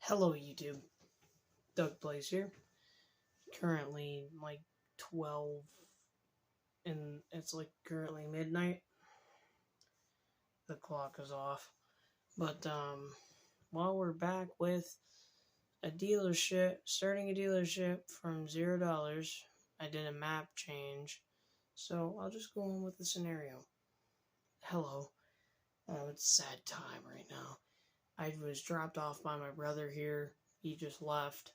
Hello YouTube, Doug Plays here. Currently like 12 and it's like currently midnight. The clock is off. But while we're back with a dealership, starting a dealership from $0, I did a map change. So I'll just go on with the scenario. Hello. It's a sad time right now. I was dropped off by my brother here. He just left.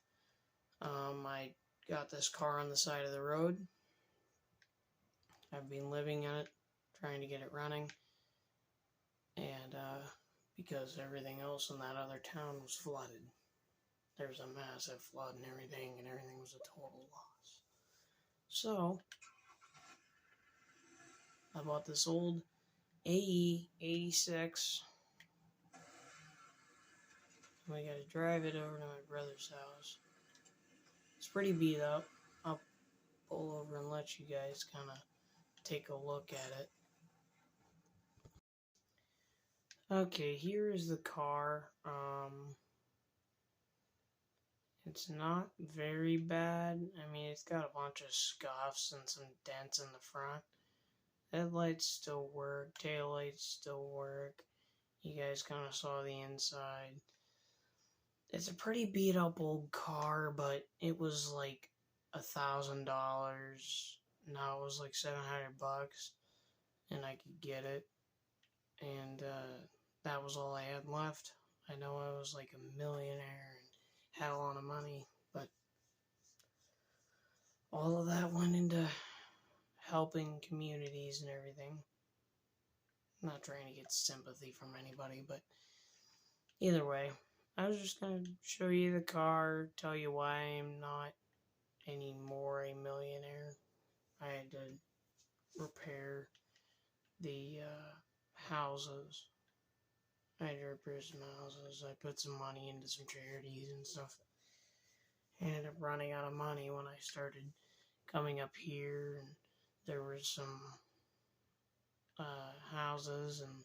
I got this car on the side of the road. I've been living in it, trying to get it running, and because everything else in that other town was flooded. There's a massive flood and everything was a total loss. So, I bought this old AE 86. We gotta drive it over to my brother's house. It's pretty beat up. I'll pull over and let you guys kind of take a look at it. Okay, here is the car. It's not very bad. I mean, it's got a bunch of scuffs and some dents in the front. Headlights still work. Taillights still work. You guys kind of saw the inside. It's a pretty beat up old car, but it was like $1,000. Now it was like $700, and I could get it. And that was all I had left. I know I was like a millionaire and had a lot of money, but all of that went into helping communities and everything. I'm not trying to get sympathy from anybody, but either way, I was just going to show you the car, tell you why I'm not anymore a millionaire. I had to repair the houses. I had to repair some houses. I put some money into some charities and stuff. I ended up running out of money when I started coming up here, and there were some houses and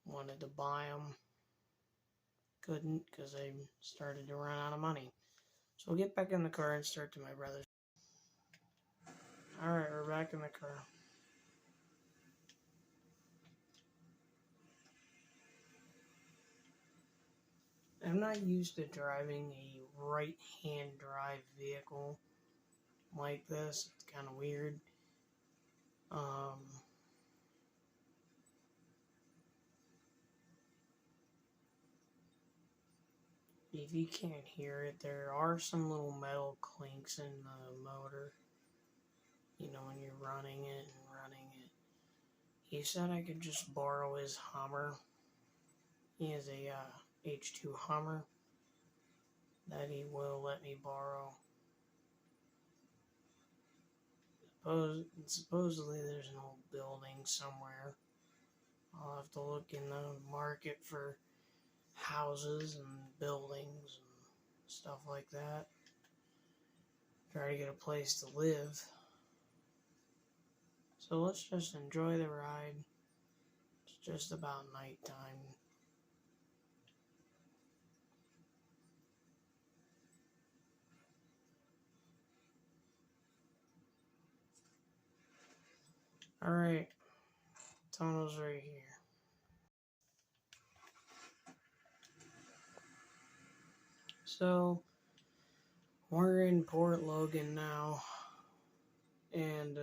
wanted to buy them. Couldn't, because I started to run out of money. So we'll get back in the car and start to my brother's. Alright, we're back in the car. I'm not used to driving a right-hand drive vehicle like this. It's kind of weird. If you can't hear it, there are some little metal clinks in the motor. You know, when you're running it and running it. He said I could just borrow his Hummer. He has a H2 Hummer that he will let me borrow. Supposedly there's an old building somewhere. I'll have to look in the market for houses and buildings and stuff like that. Try to get a place to live. So let's just enjoy the ride. It's just about nighttime. Alright, tunnel's right here. So, we're in Port Logan now, and,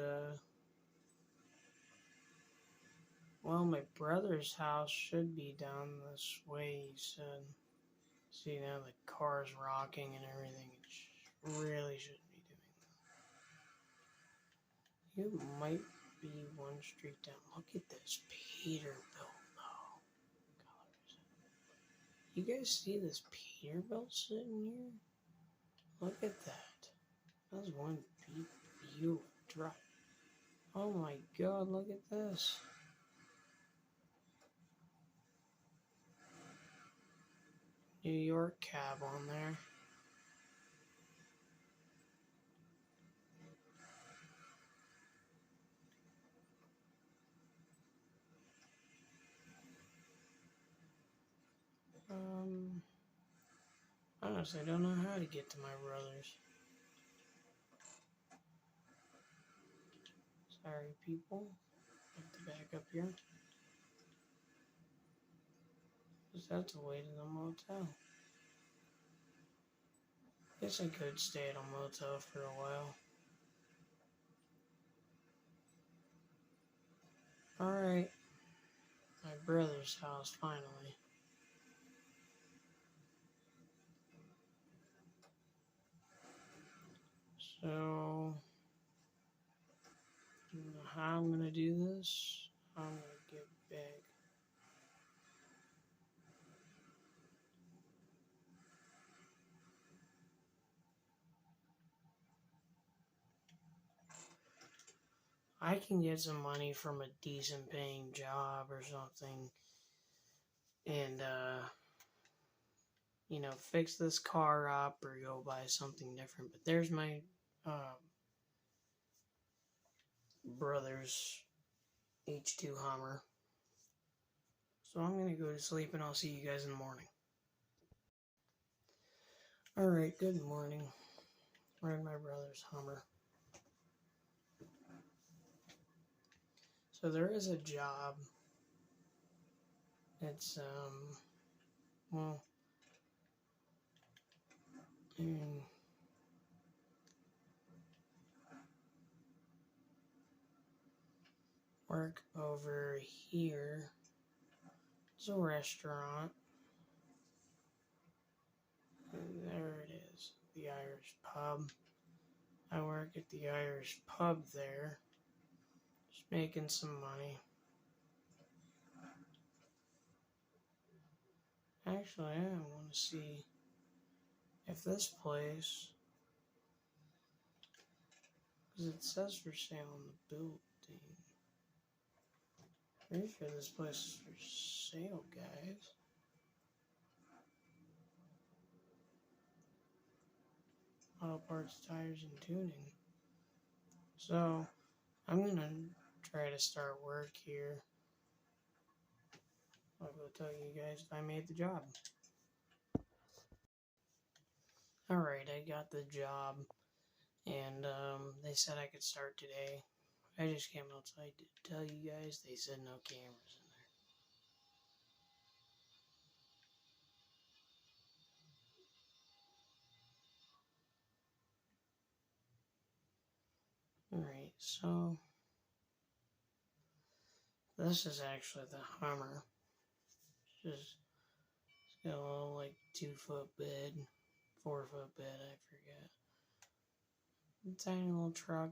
well, my brother's house should be down this way, he said. See, now the car's rocking and everything. It really shouldn't be doing that. You might be one street down. Look at this Peterbilt, though. You guys see this Peterbilt sitting here? Look at that. That's one beautiful drive. Oh my god, look at this. New York cab on there. Honestly, I don't know how to get to my brother's. Sorry, people. I have to back up here. Just have to wait in the motel. Guess I could stay at a motel for a while. Alright. My brother's house, finally. So, I don't know how I'm gonna do this. I'm gonna get back. I can get some money from a decent paying job or something and, you know, fix this car up or go buy something different. But there's my brother's H2 Hummer. So I'm gonna go to sleep and I'll see you guys in the morning. Alright, good morning. We're in my brother's Hummer. So there is a job. It's, well, work over here. It's a restaurant. And there it is, the Irish pub. I work at the Irish pub there. Just making some money. Actually, I want to see if this place, because it says for sale on the building. Pretty sure this place is for sale, guys. Auto parts, tires, and tuning. So, I'm gonna try to start work here. I'll go tell you guys if I made the job. Alright, I got the job, and they said I could start today. I just came outside to tell you guys, they said no cameras in there. Alright, so this is actually the Hummer. It's got a little, like, 2-foot bed, 4-foot bed, I forget. A tiny little truck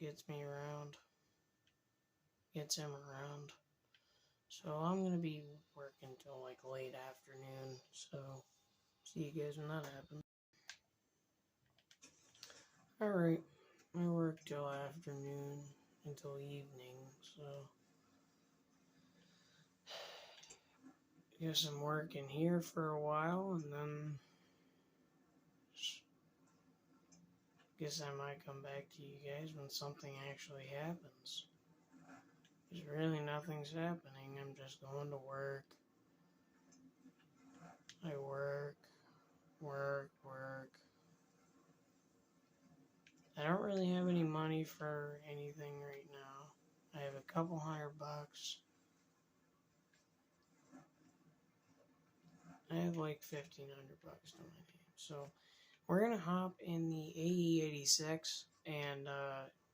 gets me around, gets him around. So I'm gonna be working till like late afternoon, so see you guys when that happens. Alright, I work till afternoon until evening, so guess I'm working here for a while and then guess I might come back to you guys when something actually happens. Because really nothing's happening, I'm just going to work. I work. I don't really have any money for anything right now. I have a couple $100. I have like $1,500 to my name. So we're gonna hop in the AE86 and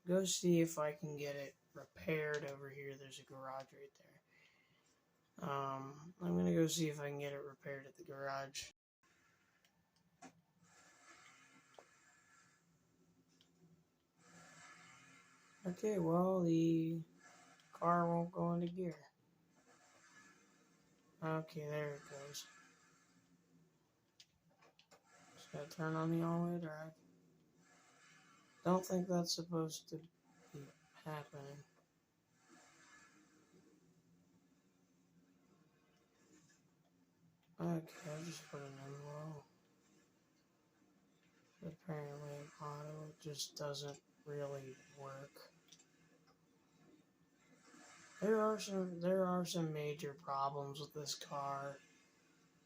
go see if I can get it repaired over here. There's a garage right there. I'm gonna go see if I can get it repaired at the garage. Okay, well, the car won't go into gear. Okay, there it goes. Just gotta turn on the all-wheel drive. Don't think that's supposed to be happening. Okay, I'll just put it in low. Apparently auto just doesn't really work. There are some major problems with this car.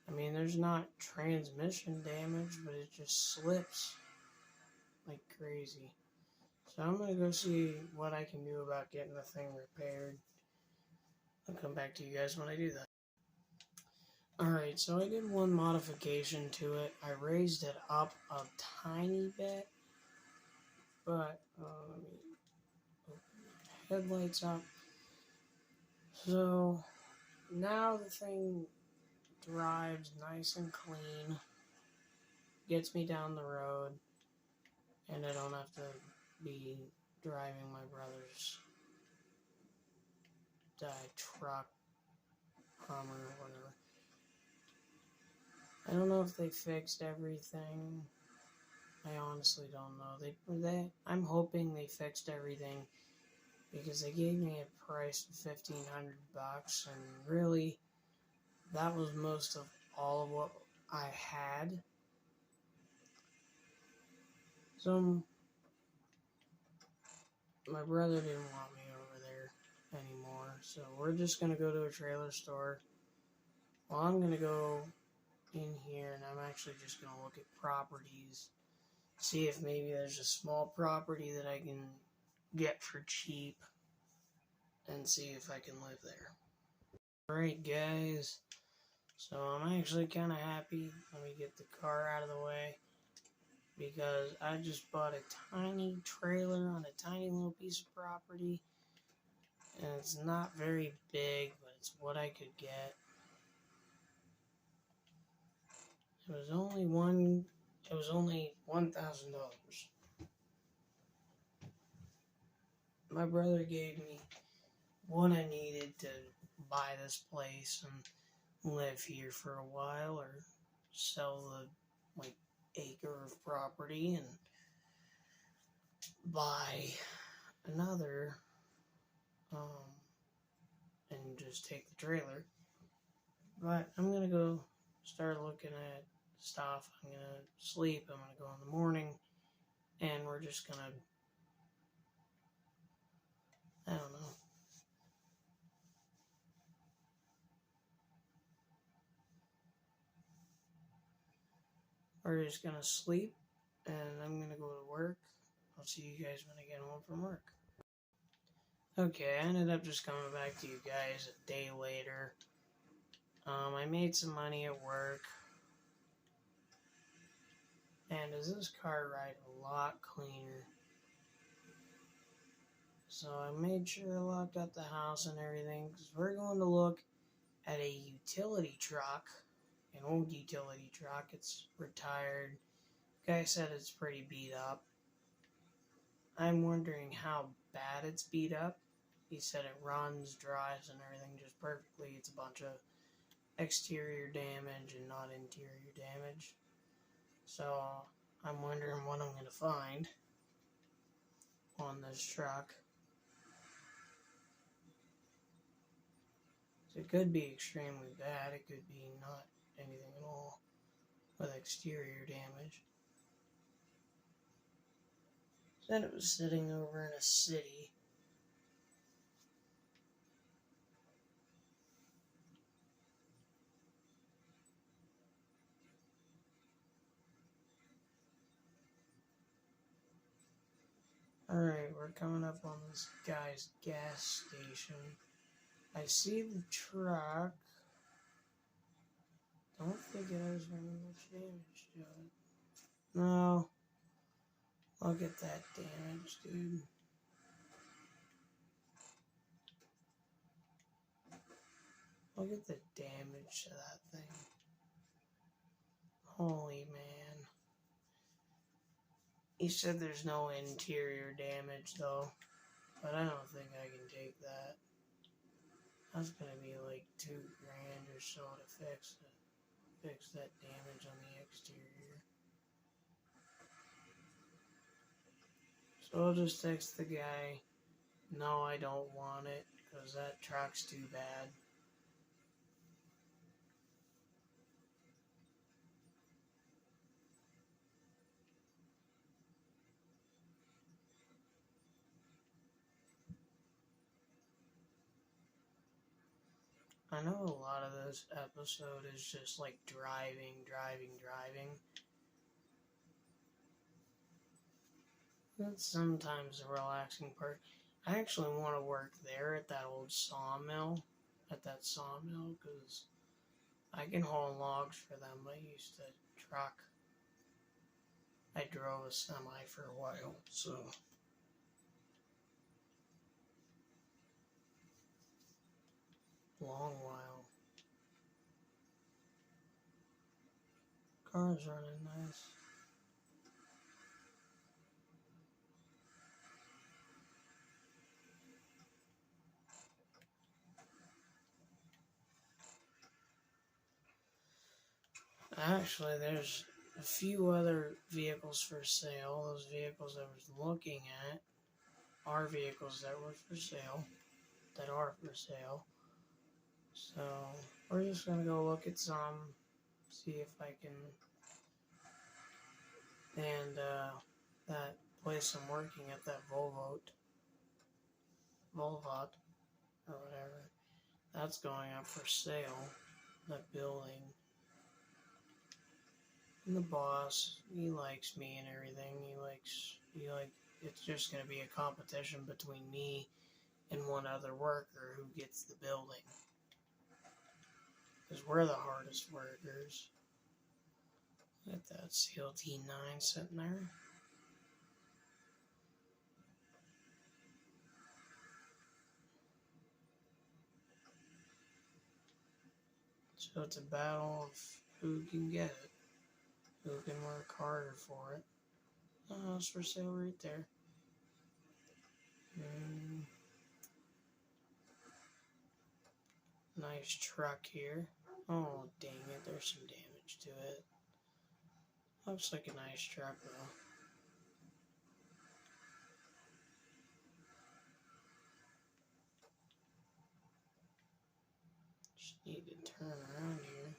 I mean, there's not transmission damage, but it just slips like crazy. So I'm gonna go see what I can do about getting the thing repaired. I'll come back to you guys when I do that. Alright, so I did one modification to it. I raised it up a tiny bit, but let me open the headlights up. So now the thing drives nice and clean, gets me down the road, and I don't have to be driving my brother's truck, Hummer, or whatever. I don't know if they fixed everything. I honestly don't know. I'm hoping they fixed everything because they gave me a price of $1,500, and really, that was most of all of what I had. So my brother didn't want me over there anymore, so we're just gonna go to a trailer store. Well, I'm gonna go in here, and I'm actually just gonna look at properties, see if maybe there's a small property that I can get for cheap, and see if I can live there. Alright guys, so I'm actually kind of happy. Let me get the car out of the way, because I just bought a tiny trailer on a tiny little piece of property, and it's not very big, but it's what I could get. It was only $1,000. My brother gave me what I needed to buy this place and live here for a while, or sell the acre of property and buy another, and just take the trailer. But I'm gonna go start looking at stuff. I'm gonna sleep. I'm gonna go in the morning, and we're just gonna, I don't know. We're just gonna sleep, and I'm gonna go to work. I'll see you guys when I get home from work. Okay, I ended up just coming back to you guys a day later. I made some money at work, and does this car ride a lot cleaner? So I made sure I locked up the house and everything, because we're going to look at a utility truck, an old utility truck. It's retired. The guy said it's pretty beat up. I'm wondering how bad it's beat up. He said it runs, drives, and everything just perfectly. It's a bunch of exterior damage and not interior damage. So I'm wondering what I'm going to find on this truck. So it could be extremely bad. It could be not anything at all with exterior damage. Said it was sitting over in a city. Alright, we're coming up on this guy's gas station. I see the truck. Don't think it has very much damage to it. No. Look at that damage, dude. Look at the damage to that thing. Holy man. He said there's no interior damage though, but I don't think I can take that. That's gonna be like $2,000 or so to fix that damage on the exterior. So I'll just text the guy, no, I don't want it, because that truck's too bad. I know a lot of this episode is just like driving. That's sometimes a relaxing part. I actually want to work there at that old sawmill, because I can haul logs for them. I used to truck. I drove a semi for a while, so. Long while. Car's running nice. Actually, there's a few other vehicles for sale. Those vehicles I was looking at are vehicles that were for sale, that are for sale. So, we're just gonna go look at some, see if I can. And, that place I'm working at, that Volvot, or whatever, that's going up for sale, that building. And the boss, he likes me and everything. It's just going to be a competition between me and one other worker who gets the building. Because we're the hardest workers. Look at that CLT-9 sitting there. So it's a battle of who can get it. Who can work harder for it. Oh, it's for sale right there. Nice truck here. Oh, dang it. There's some damage to it. Looks like a nice truck, though. Just need to turn around here.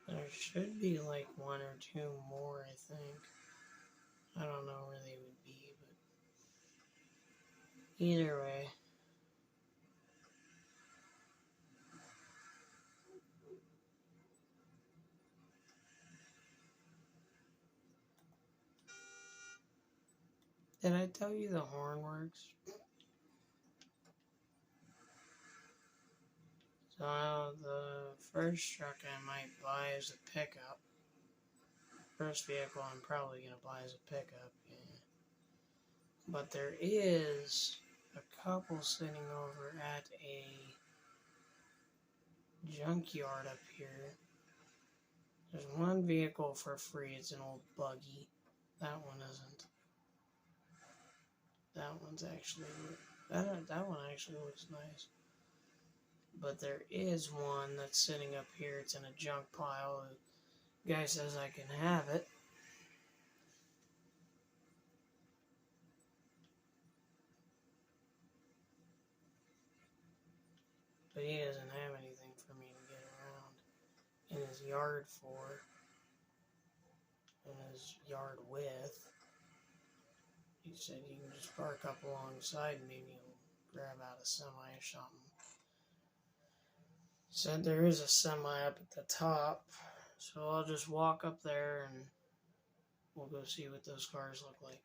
There should be like one or two more, I think. I don't know where they would be, but either way. Did I tell you the horn works? So the first truck I might buy is a pickup. First vehicle I'm probably going to buy is a pickup, yeah. But there is a couple sitting over at a junkyard up here. There's one vehicle for free. It's an old buggy. That one isn't. That one's actually... That one actually looks nice. But there is one that's sitting up here. It's in a junk pile. The guy says I can have it. But he doesn't have anything for me to get around in his yard for. In his yard with. He said you can just park up alongside me and he'll grab out a semi or something. Said there is a semi up at the top. So I'll just walk up there and we'll go see what those cars look like.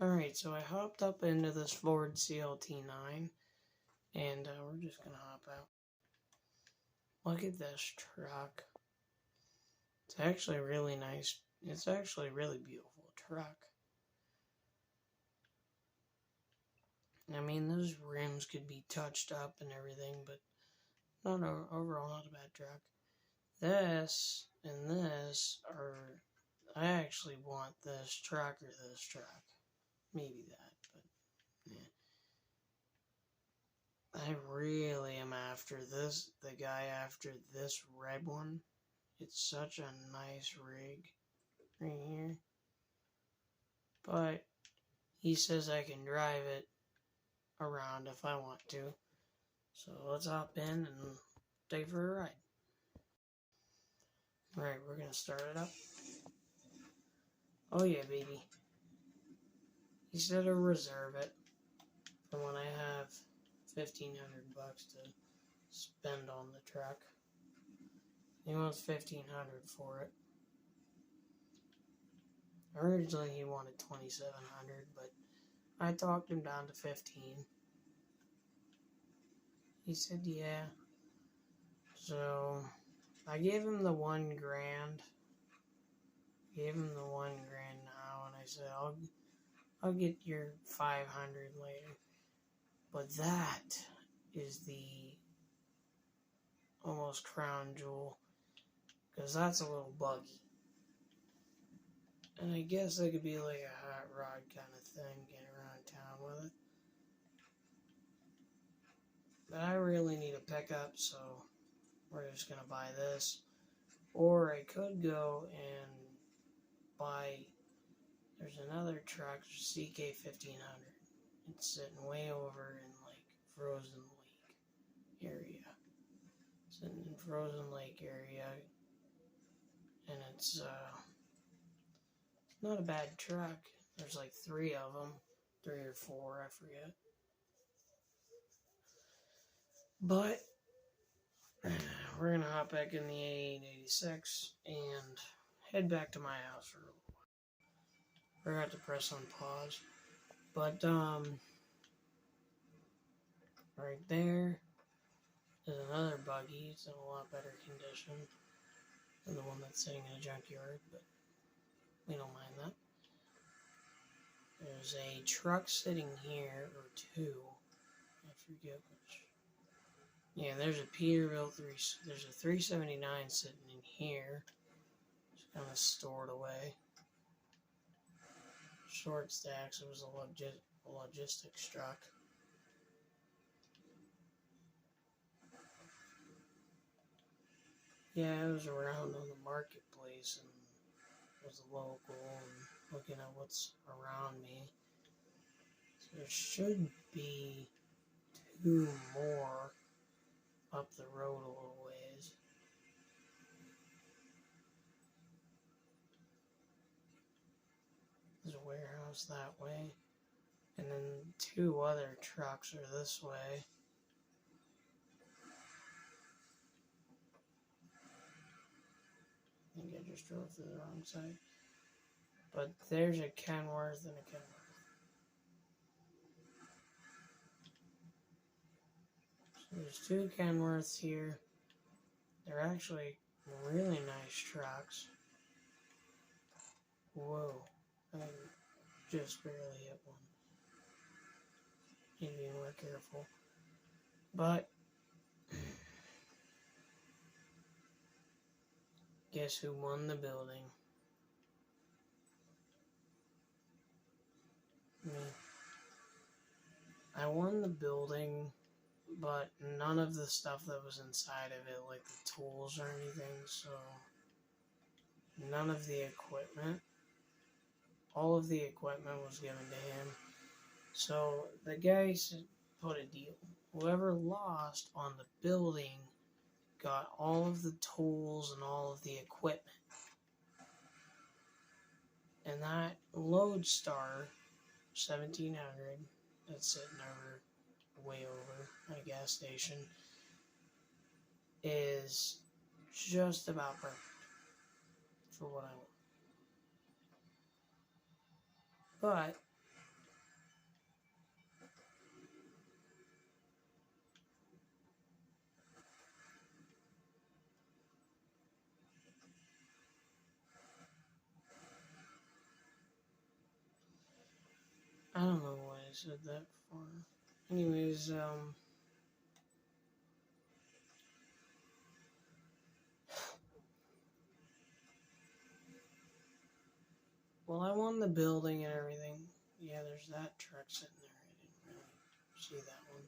Alright, so I hopped up into this Ford CLT-9 and we're just gonna hop out. Look at this truck. It's actually really nice. It's actually a really beautiful truck. I mean, those rims could be touched up and everything, but no, overall not a bad truck. This and this are... I actually want this truck or this truck. Maybe that, but yeah. I really am after this, the guy after this red one. It's such a nice rig right here. But he says I can drive it around if I want to. So let's hop in and take for a ride. Alright, we're gonna start it up. Oh yeah, baby. He said to reserve it for when I have $1,500 to spend on the truck. He wants $1,500 for it. Originally he wanted $2,700, but I talked him down to $15. He said yeah. So I gave him the $1,000. Gave him the $1,000 now, and I said I'll get your $500 later. But that is the almost crown jewel, because that's a little buggy. And I guess it could be like a hot rod kind of thing, getting around town with it. But I really need a pickup, so we're just going to buy this. Or I could go and buy, there's another truck, CK1500. It's sitting way over in like Frozen Lake area. Sitting in Frozen Lake area. And it's not a bad truck. There's like 3 of them. 3 or 4, I forget. But we're going to hop back in the A886 and head back to my house for a little while. Forgot to press on pause. But, right there is another buggy. It's in a lot better condition than the one that's sitting in a junkyard, but we don't mind that. There's a truck sitting here, or 2. I forget which. Yeah, there's a Peterbilt 3. There's a 379 sitting in here. It's kind of stored away. Short stacks. It was a logistics truck. Yeah, I was around on the marketplace and was local and looking at what's around me. So there should be 2 more up the road a little ways. There's a warehouse that way. And then 2 other trucks are this way. I think I just drove through the wrong side. But there's a Kenworth and a Kenworth. So there's 2 Kenworths here. They're actually really nice trucks. Whoa. I just barely hit one. Need to be more careful. But guess who won the building? Me. I won the building, but none of the stuff that was inside of it, like the tools or anything, so none of the equipment. All of the equipment was given to him. So the guy put a deal. Whoever lost on the building got all of the tools and all of the equipment. And that Lodestar 1700 that's sitting way over at a gas station is just about perfect for what I want. But I don't know why I said that for. Anyways, well, I won the building and everything. Yeah, there's that truck sitting there. I didn't really see that one.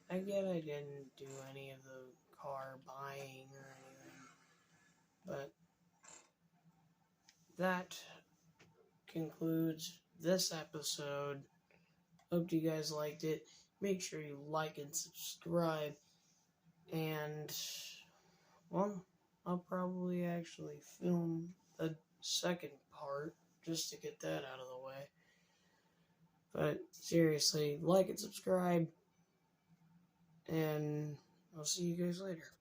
I get I didn't do any of the car buying or anything, but that concludes this episode. Hope you guys liked it. Make sure you like and subscribe. And, well, I'll probably actually film a second part just to get that out of the way. But seriously, like and subscribe. And I'll see you guys later.